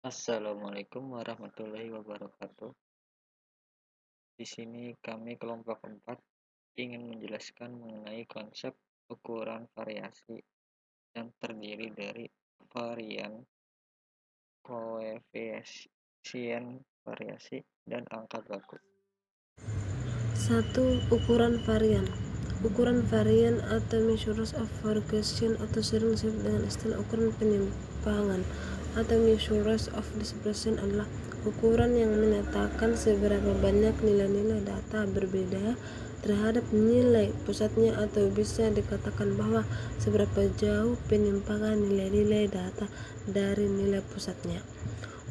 Assalamualaikum warahmatullahi wabarakatuh. Di sini kami kelompok 4 ingin menjelaskan mengenai konsep ukuran variasi yang terdiri dari varian, koefisien variasi, dan angka baku. 1. Ukuran varian. Ukuran varian atau measures of variation atau sering disebut dengan istilah ukuran penyimpangan atau measures of dispersion adalah ukuran yang menyatakan seberapa banyak nilai-nilai data berbeda terhadap nilai pusatnya, atau bisa dikatakan bahwa seberapa jauh penyimpangan nilai-nilai data dari nilai pusatnya.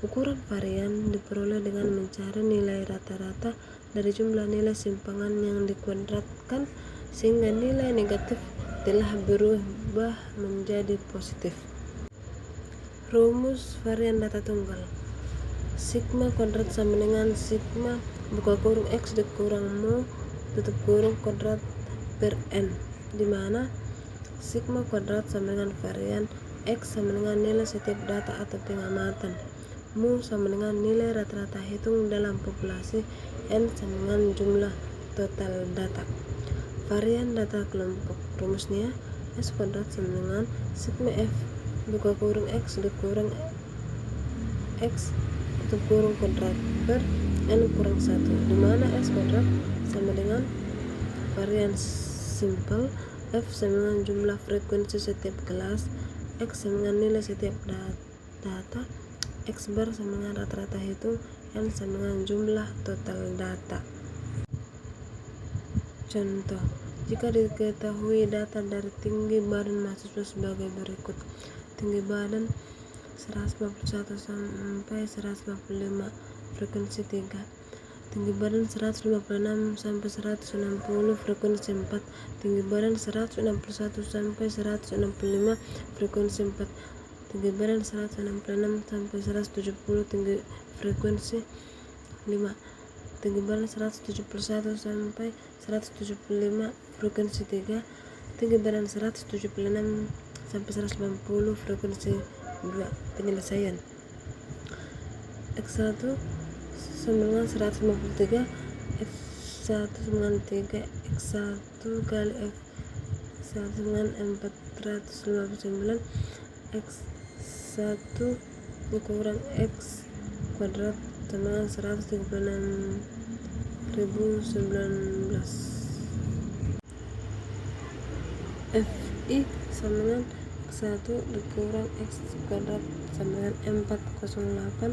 Ukuran varian diperoleh dengan mencari nilai rata-rata dari jumlah nilai simpangan yang dikuadratkan sehingga nilai negatif telah berubah menjadi positif. Rumus varian data tunggal. Sigma kuadrat sama dengan sigma buka kurung x dikurang mu tutup kurung kuadrat per n, di mana sigma kuadrat sama dengan varian, x sama dengan nilai setiap data atau pengamatan, mu sama dengan nilai rata-rata hitung dalam populasi, n sama dengan jumlah total data. Varian data kelompok rumusnya s kuadrat sama dengan sigma f buka kurung x dikurang x tutup kurung kuadrat per n kurang 1, di mana s kuadrat sama dengan varian simple, f sama dengan jumlah frekuensi setiap kelas, x sama dengan nilai setiap data, x bar sama dengan rata-rata hitung, n sama dengan jumlah total data. Contoh, jika diketahui data dari tinggi badan mahasiswa sebagai berikut. Tinggi badan 151 sampai 155, frekuensi 3. Tinggi badan 156 sampai 160, frekuensi 4. Tinggi badan 161 sampai 165, frekuensi 4. Tinggi badan 166 sampai 170, tinggi frekuensi 5. Tinggi badan 171 sampai 175, frekuensi 3. Tinggi badan 176 sampai 180, frekuensi 2. Penyelesaian. X1 sama dengan 153, F1 sama dengan 3, X1 kali F1 dengan 459, X1 dikurang X kuadrat sama dengan 136.019. Fi sama dengan X1 dikurang X kuadrat sama dengan 408,57.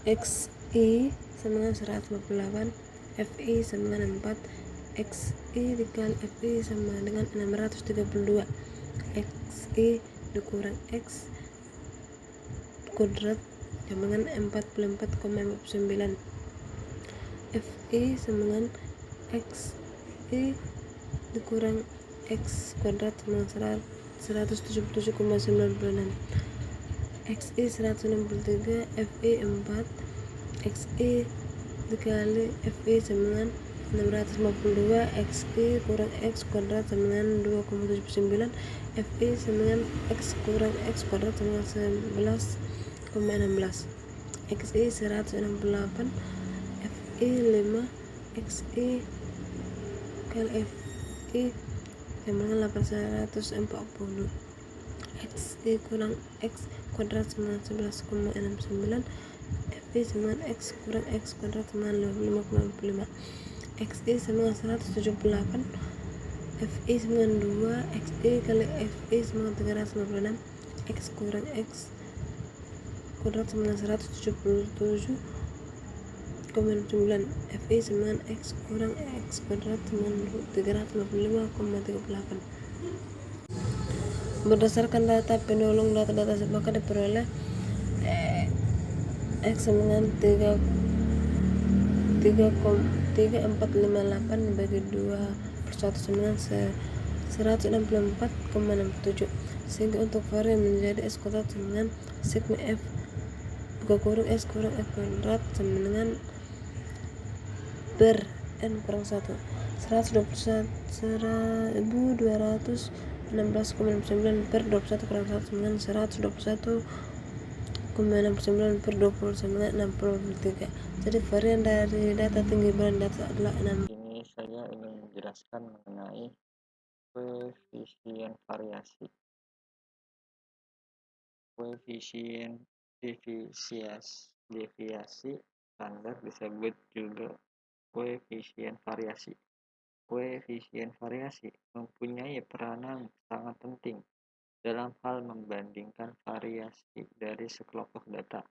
Xi sama dengan 158, Fi sama dengan 4, Xi dikali Fi sama dengan 632, Xi dikurang X kuadrat sama dengan 44,59, Fi sama dengan Xi dikurang X kuadrat sama dengan 177,96, Xi 163, Fi 4, Xi dikali Fi sama dengan 652, Xi kurang X kuadrat sama dengan 2,79, Fi sama dengan X kurang X kuadrat sama dengan 11,16, Xi 168, Fi 5, Xi kali Fi sama dengan 840, Xi kurang X kuadrat sama dengan 11,69, Fi sama dengan X kurang X kuadrat sama dengan 55,55, Xi sama dengan 178, Fi sama dengan 2, Xi kali Fi sama dengan 356, X kurang X kuadrat sama dengan 177,9, Fi sama dengan X kurang X kuadrat sama dengan 355,38. Berdasarkan data penolong data-data maka diperoleh X sama dengan 3,458 bagi 2/1 sama dengan 164,67, sehingga untuk varian menjadi S kuadrat sama dengan sigma F buka kurung S kurang F kuadrat sama dengan per N kurang 1, 121.200 16,69 per 21 kurang 1 sama dengan 121,69 per 29,63. Jadi varian dari data tinggi badan data adalah 6. Ini saya ingin menjelaskan mengenai koefisien variasi. Koefisien deviasi standar disebut juga koefisien variasi. Koefisien variasi mempunyai peranan sangat penting dalam hal membandingkan variasi dari sekelompok data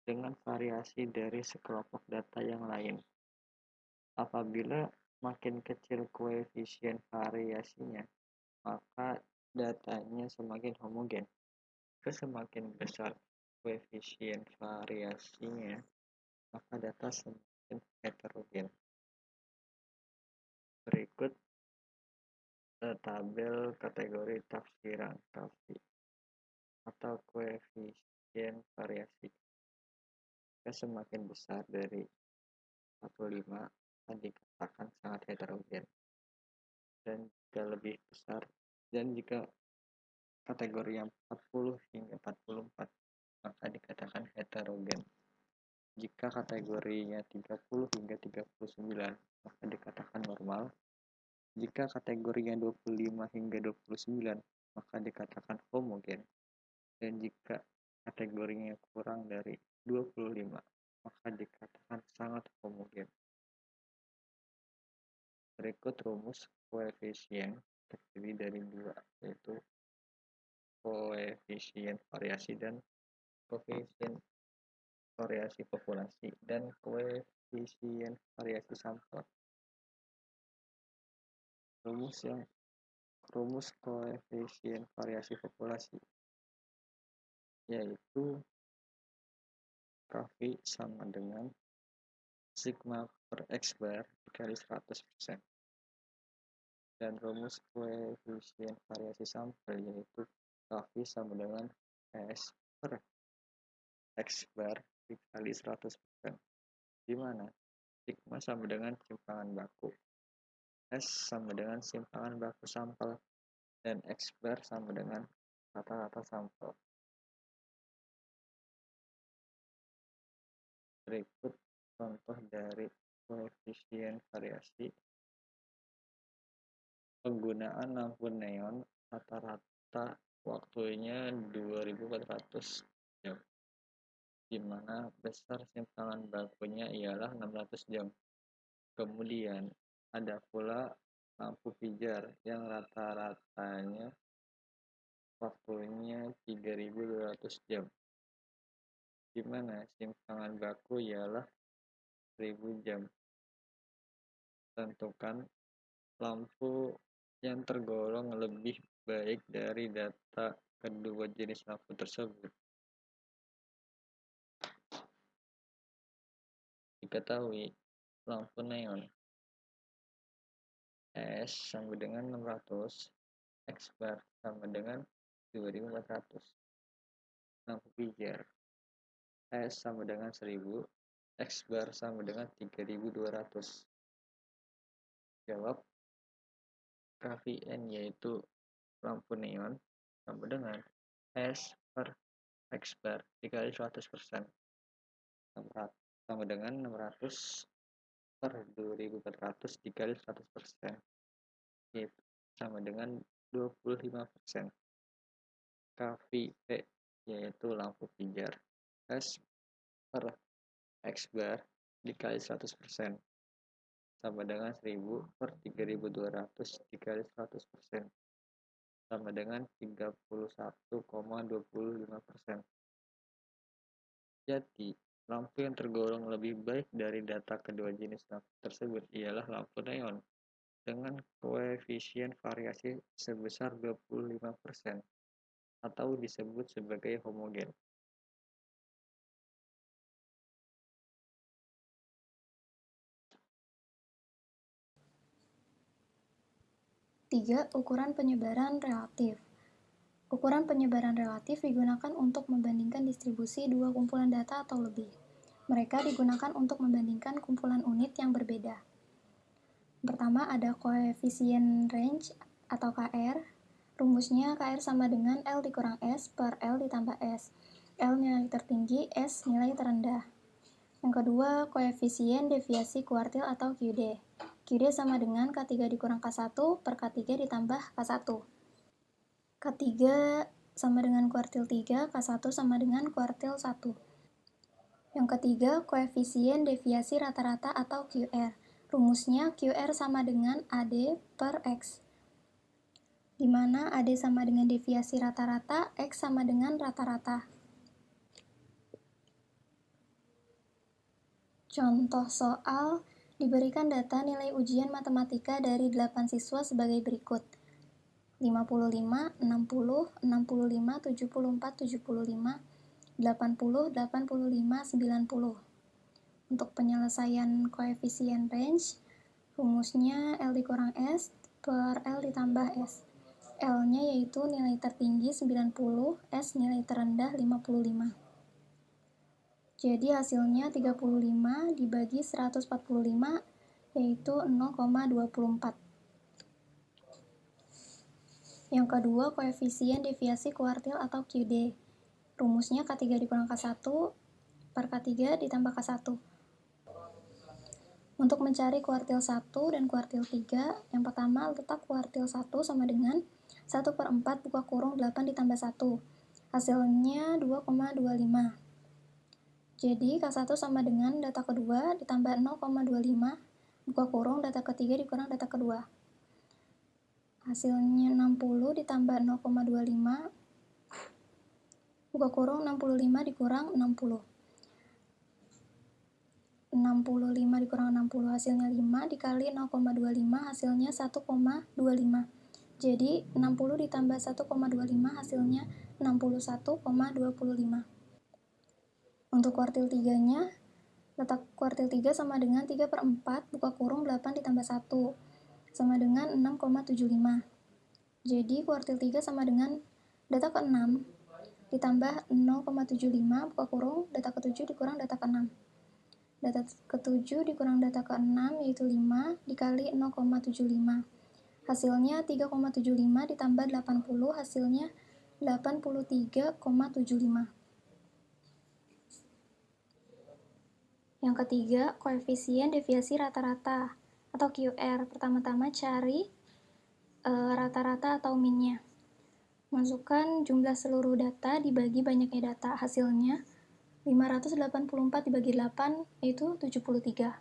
dengan variasi dari sekelompok data yang lain. Apabila makin kecil koefisien variasinya, maka datanya semakin homogen. Semakin besar koefisien variasinya, maka data semakin heterogen. Berikut tabel kategori tafsiran KAFI atau koefisien variasi. Jika semakin besar dari 45 akan dikatakan sangat heterogen, dan jika lebih besar, dan jika kategori yang 40 hingga 44 maka dikatakan heterogen. Jika kategorinya 30 hingga 39 maka dikatakan normal. Jika kategorinya 25 hingga 29 maka dikatakan homogen. Dan jika kategorinya kurang dari 25 maka dikatakan sangat homogen. Berikut rumus koefisien terdiri dari dua, yaitu koefisien variasi dan koefisien variasi populasi dan koefisien variasi sampel. Rumus koefisien variasi populasi yaitu KAFI sama dengan sigma per X bar dikali 100%. Dan rumus koefisien variasi sampel yaitu KAFI sama dengan S per X bar dikali 100%, di mana sigma sama dengan simpangan baku, S sama dengan simpangan baku sampel, dan X bar sama dengan rata-rata sampel. Berikut contoh dari koefisien variasi. Penggunaan lampu neon rata-rata waktunya 2400 jam, di mana besar simpangan bakunya ialah 600 jam. Kemudian ada pula lampu pijar yang rata-ratanya waktunya 3200 jam, di mana simpangan baku ialah 1000 jam. Tentukan lampu yang tergolong lebih baik dari data kedua jenis lampu tersebut. Diketahui lampu neon S sama dengan 600, X bar sama dengan 2400. Lampu pijar S sama dengan 1000, X bar sama dengan 3200. Jawab KVN yaitu lampu neon sama dengan S per X bar dikali 100%, sama dengan 600 per 2400 dikali 100%, yaitu sama dengan 25%. KVP yaitu lampu pijar S per X bar dikali 100% sama dengan 1000 per 3200 dikali 100% sama dengan 31,25%. Jadi, lampu yang tergolong lebih baik dari data kedua jenis lampu tersebut ialah lampu neon dengan koefisien variasi sebesar 25% atau disebut sebagai homogen. Tiga, ukuran penyebaran relatif. Ukuran penyebaran relatif digunakan untuk membandingkan distribusi dua kumpulan data atau lebih. Mereka digunakan untuk membandingkan kumpulan unit yang berbeda. Pertama ada koefisien range atau KR. Rumusnya KR sama dengan L dikurang S per L ditambah S. L nilai tertinggi, S nilai terendah. Yang kedua, koefisien deviasi kuartil atau QD. QD sama dengan K3 dikurang K1 per K3 ditambah K1. K3 sama dengan kuartil 3, K1 sama dengan kuartil 1. Yang ketiga, koefisien deviasi rata-rata atau QR. Rumusnya QR sama dengan AD per X, di mana AD sama dengan deviasi rata-rata, X sama dengan rata-rata. Contoh soal, diberikan data nilai ujian matematika dari 8 siswa sebagai berikut. 55, 60, 65, 74, 75, 80, 85, 90. Untuk penyelesaian koefisien range, rumusnya L dikurang S per L ditambah S. L-nya yaitu nilai tertinggi 90, S nilai terendah 55. Jadi hasilnya 35 dibagi 145 yaitu 0,24. Yang kedua, koefisien deviasi kuartil atau QD. Rumusnya K3 dikurang K1 per K3 ditambah K1. Untuk mencari kuartil 1 dan kuartil 3, yang pertama letak kuartil 1 sama dengan 1 per 4 buka kurung 8 ditambah 1. Hasilnya 2,25. Jadi K1 sama dengan data kedua ditambah 0,25 buka kurung data ketiga dikurang data kedua. Hasilnya 60 ditambah 0,25 buka kurung 65 dikurang 60. 65 dikurang 60 hasilnya 5 dikali 0,25 hasilnya 1,25. Jadi 60 ditambah 1,25 hasilnya 61,25. Untuk kuartil 3-nya, letak kuartil 3 sama dengan 3 per 4 buka kurung 8 ditambah 1 sama dengan 6,75. Jadi kuartil 3 sama dengan data ke-6 ditambah 0,75 buka kurung data ke-7 dikurang data ke-6. Data ke-7 dikurang data ke-6 yaitu 5 dikali 0,75. Hasilnya 3,75 ditambah 80 hasilnya 83,75. Yang ketiga, koefisien deviasi rata-rata atau QR. Pertama-tama cari rata-rata atau min-nya. Masukkan jumlah seluruh data dibagi banyaknya data. Hasilnya 584 dibagi 8 yaitu 73.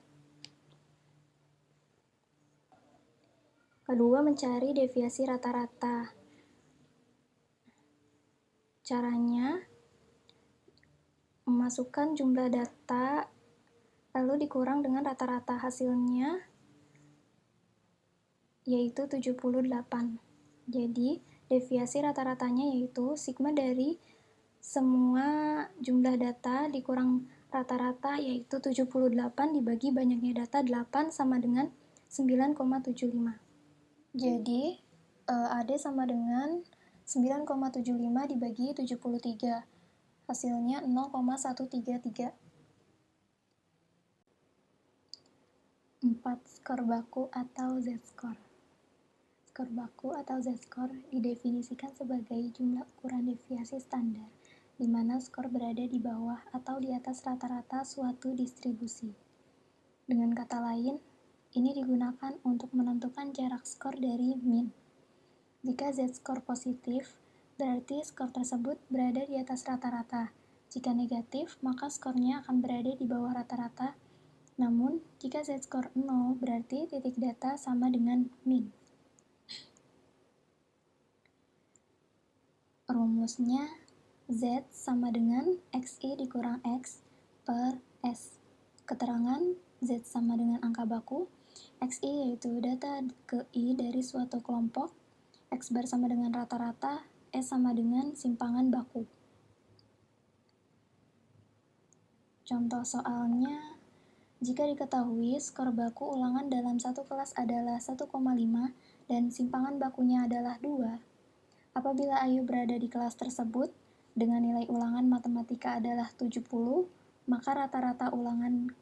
Kedua, mencari deviasi rata-rata. Caranya, memasukkan jumlah data lalu dikurang dengan rata-rata, hasilnya yaitu 78. Jadi, deviasi rata-ratanya yaitu sigma dari semua jumlah data dikurang rata-rata yaitu 78 dibagi banyaknya data 8 sama dengan 9,75. Jadi, AD sama dengan 9,75 dibagi 73. Hasilnya 0,133. 4. Skor baku atau Z-score. Skor baku atau Z-score didefinisikan sebagai jumlah ukuran deviasi standar, di mana skor berada di bawah atau di atas rata-rata suatu distribusi. Dengan kata lain, ini digunakan untuk menentukan jarak skor dari min. Jika Z-score positif, berarti skor tersebut berada di atas rata-rata. Jika negatif, maka skornya akan berada di bawah rata-rata. Namun, jika Z-score 0, berarti titik data sama dengan min. Rumusnya Z sama dengan XI dikurang X per S. Keterangan Z sama dengan angka baku, XI yaitu data ke I dari suatu kelompok, X bar sama dengan rata-rata, S sama dengan simpangan baku. Contoh soalnya, jika diketahui skor baku ulangan dalam satu kelas adalah 1,5 dan simpangan bakunya adalah 2, apabila Ayu berada di kelas tersebut dengan nilai ulangan matematika adalah 70, maka rata-rata ulangan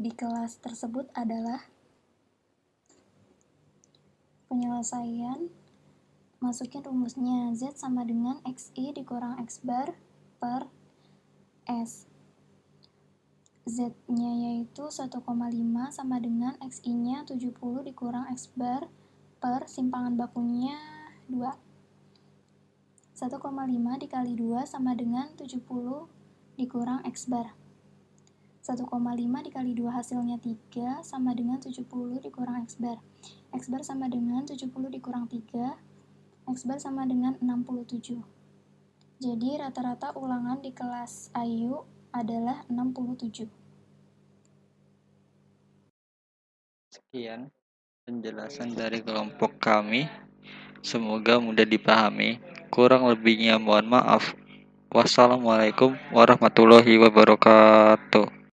di kelas tersebut adalah penyelesaian Masukin rumusnya, Z sama dengan XI dikurang X bar per S. Z-nya yaitu 1,5 sama dengan XI-nya 70 dikurang X bar per simpangan bakunya 2. 1,5 dikali 2 sama dengan 70 dikurang X bar. 1,5 dikali 2 hasilnya 3 sama dengan 70 dikurang X bar. X bar sama dengan 70 dikurang 3. X bar sama dengan 67. Jadi rata-rata ulangan di kelas Ayu adalah 67. Sekian penjelasan dari kelompok kami. Semoga mudah dipahami. Kurang lebihnya mohon maaf. Wassalamualaikum warahmatullahi wabarakatuh.